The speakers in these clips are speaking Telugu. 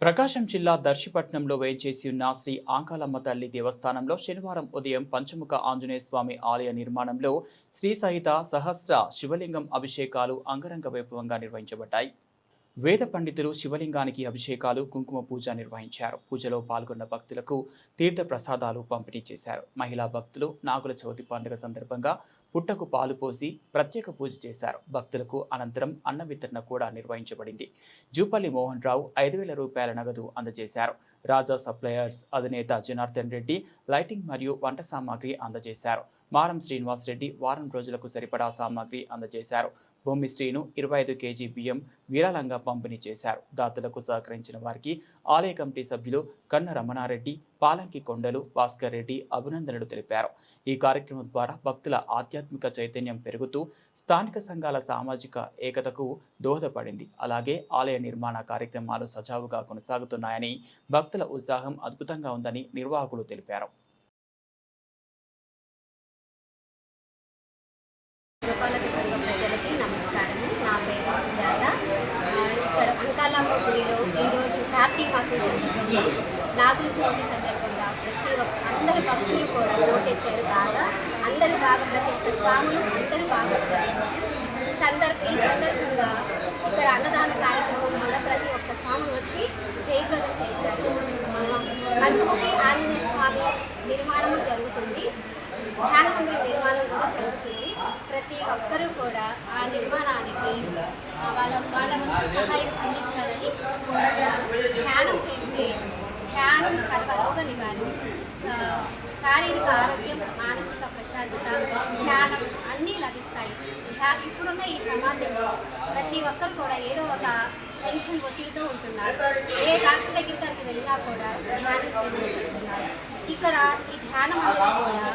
ప్రకాశం జిల్లా దర్శిపట్నంలో వేంచేసి ఉన్న శ్రీ ఆంకాలమ్మ తల్లి దేవస్థానంలో శనివారం ఉదయం పంచముఖ ఆంజనేయ స్వామి ఆలయ నిర్మాణంలో శ్రీ సహిత సహస్ర శివలింగం అభిషేకాలు అంగరంగ వైభవంగా నిర్వహించబడ్డాయి. వేద పండితులు శివలింగానికి అభిషేకాలు, కుంకుమ పూజ నిర్వహించారు. పూజలో పాల్గొన్న భక్తులకు తీర్థ ప్రసాదాలు పంపిణీ చేశారు. మహిళా భక్తులు నాగుల చవితి పండుగ సందర్భంగా పుట్టకు పాలు పోసి ప్రత్యేక పూజ చేశారు. భక్తులకు అనంతరం అన్న వితరణ కూడా నిర్వహించబడింది. జూపల్లి మోహన్ రావు 5,000 రూపాయల నగదు అందజేశారు. రాజా సప్లయర్స్ అధినేత జనార్దన్ రెడ్డి లైటింగ్ మరియు వంట సామాగ్రి అందజేశారు. మారం శ్రీనివాస్ రెడ్డి వారం రోజులకు సరిపడా సామాగ్రి అందజేశారు. భూమి శ్రీను 25 కేజీ బియ్యం విరాళంగా పంపిణీ చేశారు. దాతలకు సహకరించిన వారికి ఆలయ కమిటీ సభ్యులు కన్న రమణారెడ్డి, పాలంకి కొండలు, భాస్కర్ రెడ్డి అభినందనలు తెలిపారు. ఈ కార్యక్రమం ద్వారా భక్తుల ఆధ్యాత్మిక చైతన్యం పెరుగుతూ స్థానిక సంఘాల సామాజిక ఏకతకు దోహదపడింది. అలాగే ఆలయ నిర్మాణ కార్యక్రమాలు సజావుగా కొనసాగుతున్నాయని, భక్తుల ఉత్సాహం అద్భుతంగా ఉందని నిర్వాహకులు తెలిపారు. ప్రజలకి నమస్కారం. నా పేరు సుజాత. ఇక్కడ అంకాలమ్మ గుడిలో ఈరోజు కార్తీక మాసం సందర్భంగా, నాగుల చవితి సందర్భంగా అందరు భక్తులు కూడా ఓటెత్తారు. అందరూ బాగా ప్రతి ఒక్క స్వాములు అందరూ బాగా వచ్చారు. ఈ సందర్భంగా ఇక్కడ అన్నదాన కార్యక్రమం వల్ల ప్రతి ఒక్క స్వామి వచ్చి జయప్రదం చేశారు. పంచముఖి ఆంజనేయ స్వామి నిర్మాణము జరుగుతుంది. ధ్యాన మందిర నిర్మాణం కూడా జరుగుతుంది. ప్రతి ఒక్కరూ కూడా ఆ నిర్మాణానికి వాళ్ళ సహాయం అందించాలని కోరుతున్నారు. ధ్యానం చేస్తే ధ్యానం సర్వరోగ నివారణ, శారీరక ఆరోగ్యం, మానసిక ప్రశాంతత, జ్ఞానం అన్నీ లభిస్తాయి. ఇప్పుడున్న ఈ సమాజంలో ప్రతి ఒక్కరు కూడా ఏదో ఒక టెన్షన్ ఒత్తిడితో ఉంటున్నారు. ఏ డాక్టర్ దగ్గరికి వెళ్ళినా కూడా ధ్యానం చేయమని చెప్తున్నారు. ఇక్కడ ఈ ధ్యానం అనేది కూడా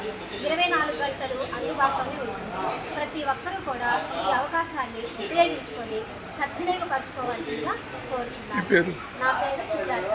24 గంటలు అందుబాటులోనే ఉంటుంది. ప్రతి ఒక్కరూ కూడా ఈ అవకాశాన్ని ఉపయోగించుకొని సద్వినియోగపరచుకోవాల్సిందిగా కోరుచున్నారు. నా పేరు సుజాత.